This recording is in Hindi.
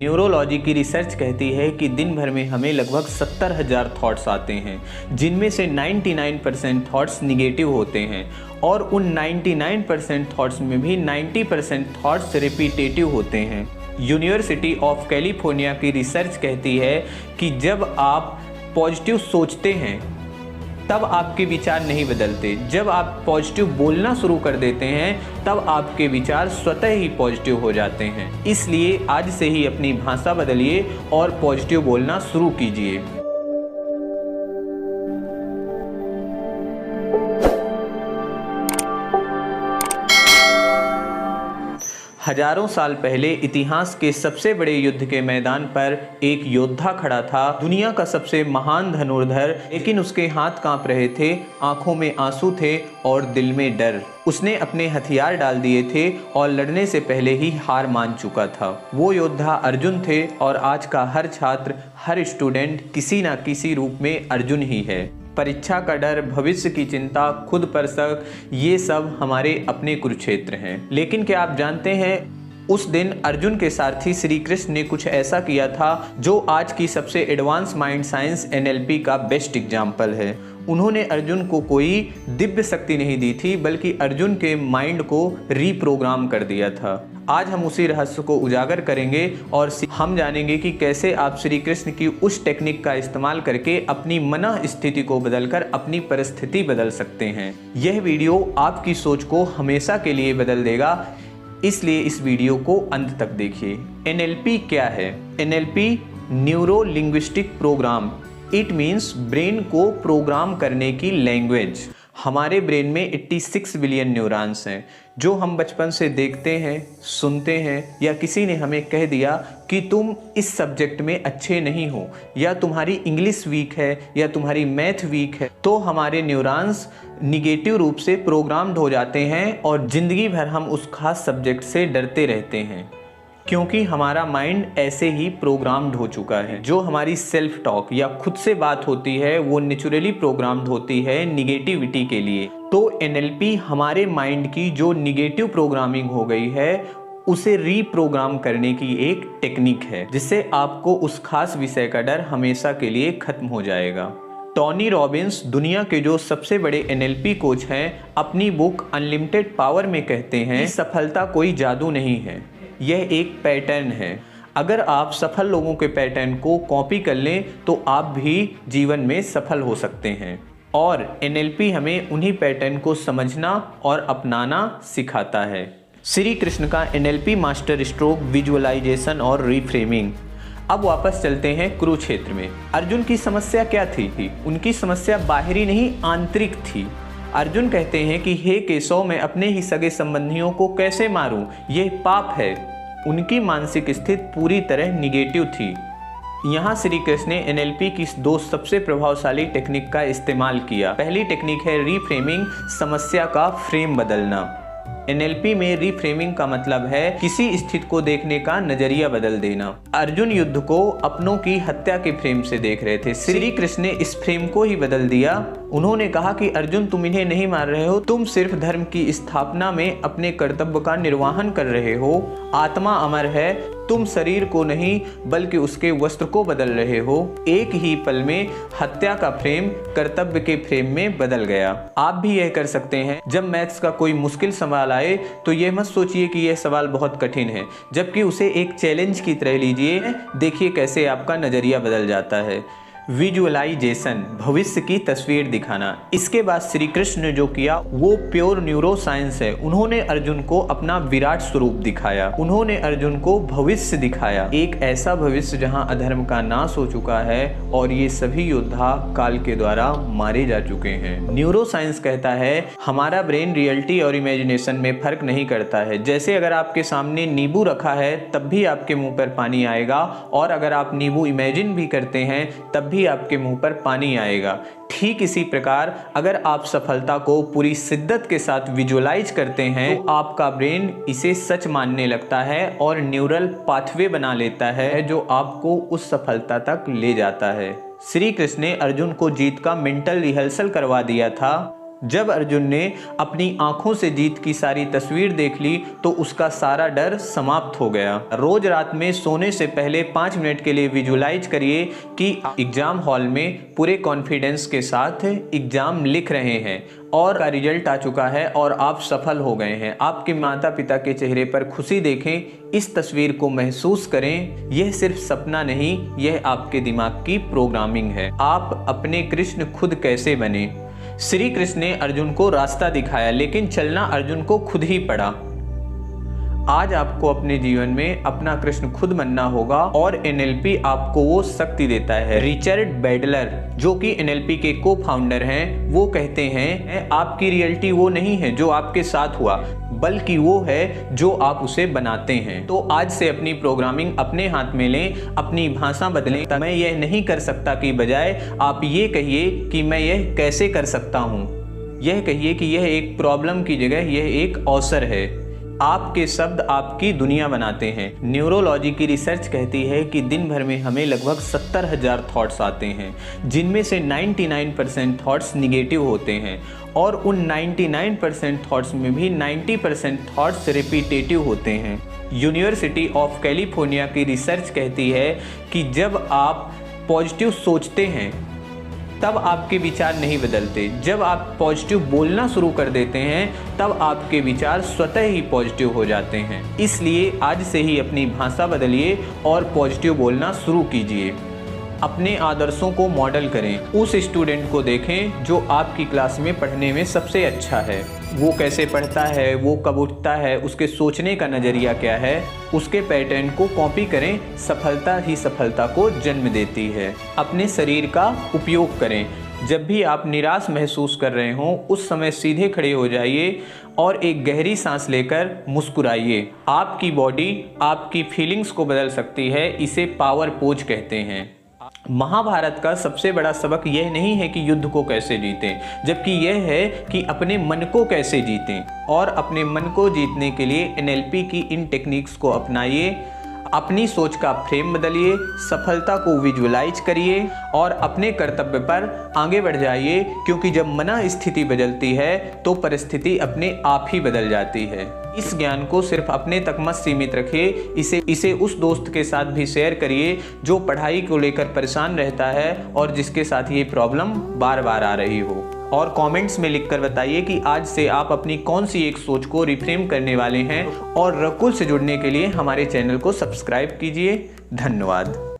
न्यूरोलॉजी की रिसर्च कहती है कि दिन भर में हमें लगभग 70,000 थॉट्स आते हैं, जिनमें से 99% थॉट्स निगेटिव होते हैं और उन 99% थॉट्स में भी 90% थॉट्स रिपीटेटिव होते हैं। यूनिवर्सिटी ऑफ कैलिफोर्निया की रिसर्च कहती है कि जब आप पॉजिटिव सोचते हैं तब आपके विचार नहीं बदलते। जब आप पॉजिटिव बोलना शुरू कर देते हैं तब आपके विचार स्वतः ही पॉजिटिव हो जाते हैं। इसलिए आज से ही अपनी भाषा बदलिए और पॉजिटिव बोलना शुरू कीजिए। हजारों साल पहले इतिहास के सबसे बड़े युद्ध के मैदान पर एक योद्धा खड़ा था, दुनिया का सबसे महान धनुर्धर, लेकिन उसके हाथ कांप रहे थे, आंखों में आंसू थे और दिल में डर। उसने अपने हथियार डाल दिए थे और लड़ने से पहले ही हार मान चुका था। वो योद्धा अर्जुन थे और आज का हर छात्र, हर स्टूडेंट किसी न किसी रूप में अर्जुन ही है। परीक्षा का डर, भविष्य की चिंता, खुद पर शक, ये सब हमारे अपने कुरुक्षेत्र हैं। लेकिन क्या आप जानते हैं, उस दिन अर्जुन के सारथी श्री कृष्ण ने कुछ ऐसा किया था जो आज की सबसे एडवांस माइंड साइंस NLP का बेस्ट एग्जाम्पल है। उन्होंने अर्जुन को कोई दिव्य शक्ति नहीं दी थी, बल्कि अर्जुन के माइंड को रीप्रोग्राम कर दिया था। आज हम उसी रहस्य को उजागर करेंगे और हम जानेंगे कि कैसे आप श्री कृष्ण की उस टेक्निक का इस्तेमाल करके अपनी मन स्थिति को बदलकर अपनी परिस्थिति बदल सकते हैं। यह वीडियो आपकी सोच को हमेशा के लिए बदल देगा, इसलिए इस वीडियो को अंत तक देखिए। NLP क्या है? NLP neuro linguistic program, it means brain को प्रोग्राम करने की लैंग्वेज। हमारे ब्रेन में 86 बिलियन न्यूरॉन्स हैं, जो हम बचपन से देखते हैं, सुनते हैं, या किसी ने हमें कह दिया कि तुम इस सब्जेक्ट में अच्छे नहीं हो, या तुम्हारी इंग्लिश वीक है, या तुम्हारी मैथ वीक है, तो हमारे न्यूरॉन्स निगेटिव रूप से प्रोग्राम्ड हो जाते हैं और ज़िंदगी भर हम उस खास सब्जेक्ट से डरते रहते हैं, क्योंकि हमारा माइंड ऐसे ही प्रोग्राम्ड हो चुका है। जो हमारी सेल्फ टॉक या खुद से बात होती है वो नेचुरली प्रोग्राम्ड होती है निगेटिविटी के लिए। तो NLP हमारे माइंड की जो निगेटिव प्रोग्रामिंग हो गई है उसे रीप्रोग्राम करने की एक टेक्निक है, जिससे आपको उस खास विषय का डर हमेशा के लिए खत्म हो जाएगा। टोनी रॉबिन्स, दुनिया के जो सबसे बड़े NLP कोच हैं, अपनी बुक अनलिमिटेड पावर में कहते हैं कि सफलता कोई जादू नहीं है, यह एक पैटर्न है। अगर आप सफल लोगों के पैटर्न को कॉपी कर लें तो आप भी जीवन में सफल हो सकते हैं। और NLP हमें उन्हीं पैटर्न को समझना और अपनाना सिखाता है। श्री कृष्ण का NLP मास्टर स्ट्रोक, विजुअलाइजेशन और रिफ्रेमिंग। अब वापस चलते हैं कुरुक्षेत्र में। अर्जुन की समस्या क्या थी? उनकी समस्या बाहरी नहीं, आंतरिक थी। अर्जुन कहते हैं कि हे केशव, मैं अपने ही सगे संबंधियों को कैसे मारूं? यह पाप है। उनकी मानसिक स्थिति पूरी तरह निगेटिव थी। यहाँ श्री कृष्ण ने NLP की दो सबसे प्रभावशाली टेक्निक का इस्तेमाल किया। पहली टेक्निक है रिफ्रेमिंग, समस्या का फ्रेम बदलना। NLP में रिफ्रेमिंग का मतलब है किसी स्थिति को देखने का नजरिया बदल देना। अर्जुन युद्ध को अपनों की हत्या के फ्रेम से देख रहे थे, श्री कृष्ण ने इस फ्रेम को ही बदल दिया। उन्होंने कहा कि अर्जुन, तुम इन्हें नहीं मार रहे हो, तुम सिर्फ धर्म की स्थापना में अपने कर्तव्य का निर्वहन कर रहे हो। आत्मा अमर है, तुम शरीर को नहीं बल्कि उसके वस्त्र को बदल रहे हो। एक ही पल में हत्या का फ्रेम कर्तव्य के फ्रेम में बदल गया। आप भी यह कर सकते हैं। जब मैथ्स का कोई मुश्किल सवाल आए तो यह मत सोचिए कि यह सवाल बहुत कठिन है, जबकि उसे एक चैलेंज की तरह लीजिए। देखिए कैसे आपका नजरिया बदल जाता है। विजुअलाइजेशन, भविष्य की तस्वीर दिखाना। इसके बाद श्री कृष्ण ने जो किया वो प्योर न्यूरो साइंस है। उन्होंने अर्जुन को अपना विराट स्वरूप दिखाया। उन्होंने अर्जुन को भविष्य दिखाया, एक ऐसा भविष्य जहां अधर्म का नाश हो चुका है और ये सभी योद्धा काल के द्वारा मारे जा चुके हैं। न्यूरो साइंस कहता है हमारा ब्रेन रियलिटी और इमेजिनेशन में फर्क नहीं करता है। जैसे अगर आपके सामने नींबू रखा है तब भी आपके मुंह पर पानी आएगा, और अगर आप नींबू इमेजिन भी करते हैं तब भी आपके मुंह पर पानी आएगा। ठीक इसी प्रकार अगर आप सफलता को पूरी शिद्दत के साथ विजुअलाइज करते हैं तो आपका ब्रेन इसे सच मानने लगता है और न्यूरल पाथवे बना लेता है जो आपको उस सफलता तक ले जाता है। श्री कृष्ण ने अर्जुन को जीत का मेंटल रिहर्सल करवा दिया था। जब अर्जुन ने अपनी आंखों से जीत की सारी तस्वीर देख ली तो उसका सारा डर समाप्त हो गया। रोज रात में सोने से पहले 5 मिनट के लिए विजुलाइज करिए कि एग्जाम हॉल में पूरे कॉन्फिडेंस के साथ एग्जाम लिख रहे हैं और का रिजल्ट आ चुका है और आप सफल हो गए हैं। आपके माता पिता के चेहरे पर खुशी देखें, इस तस्वीर को महसूस करें। यह सिर्फ सपना नहीं, यह आपके दिमाग की प्रोग्रामिंग है। आप अपने कृष्ण खुद कैसे बने। श्री कृष्ण ने अर्जुन को रास्ता दिखाया, लेकिन चलना अर्जुन को खुद ही पड़ा। आज आपको अपने जीवन में अपना कृष्ण खुद बनना होगा और एनएलपी आपको वो शक्ति देता है। रिचर्ड बैडलर, जो कि एनएलपी के को फाउंडर हैं, वो कहते हैं आपकी रियलिटी वो नहीं है जो आपके साथ हुआ, बल्कि वो है जो आप उसे बनाते हैं। तो आज से अपनी प्रोग्रामिंग अपने हाथ में लें, अपनी भाषा बदलें। मैं यह नहीं कर सकता की बजाय आप ये कहिए कि मैं यह कैसे कर सकता हूँ। यह कहिए कि यह एक प्रॉब्लम की जगह यह एक अवसर है। आपके शब्द आपकी दुनिया बनाते हैं। न्यूरोलॉजी की रिसर्च कहती है कि दिन भर में हमें लगभग 70,000 थॉट्स आते हैं, जिनमें से 99% थॉट्स निगेटिव होते हैं और उन 99% थॉट्स में भी 90% थॉट्स रिपीटेटिव होते हैं। यूनिवर्सिटी ऑफ कैलिफोर्निया की रिसर्च कहती है कि जब आप पॉजिटिव सोचते हैं तब आपके विचार नहीं बदलते। जब आप पॉजिटिव बोलना शुरू कर देते हैं तब आपके विचार स्वतः ही पॉजिटिव हो जाते हैं। इसलिए आज से ही अपनी भाषा बदलिए और पॉजिटिव बोलना शुरू कीजिए। अपने आदर्शों को मॉडल करें। उस स्टूडेंट को देखें जो आपकी क्लास में पढ़ने में सबसे अच्छा है। वो कैसे पढ़ता है, वो कब उठता है, उसके सोचने का नज़रिया क्या है, उसके पैटर्न को कॉपी करें। सफलता ही सफलता को जन्म देती है। अपने शरीर का उपयोग करें। जब भी आप निराश महसूस कर रहे हों उस समय सीधे खड़े हो जाइए और एक गहरी सांस लेकर मुस्कुराइए। आपकी बॉडी आपकी फीलिंग्स को बदल सकती है। इसे पावर पोज कहते हैं। महाभारत का सबसे बड़ा सबक यह नहीं है कि युद्ध को कैसे जीतें, जबकि यह है कि अपने मन को कैसे जीतें। और अपने मन को जीतने के लिए एनएलपी की इन टेक्निक्स को अपनाइए। अपनी सोच का फ्रेम बदलिए, सफलता को विजुअलाइज करिए और अपने कर्तव्य पर आगे बढ़ जाइए, क्योंकि जब मन स्थिति बदलती है तो परिस्थिति अपने आप ही बदल जाती है। इस ज्ञान को सिर्फ अपने तक मत सीमित रखिए, इसे उस दोस्त के साथ भी शेयर करिए जो पढ़ाई को लेकर परेशान रहता है और जिसके साथ ये प्रॉब्लम बार बार आ रही हो। और कमेंट्स में लिखकर बताइए कि आज से आप अपनी कौन सी एक सोच को रिफ्रेम करने वाले हैं। और रकुल से जुड़ने के लिए हमारे चैनल को सब्सक्राइब कीजिए। धन्यवाद।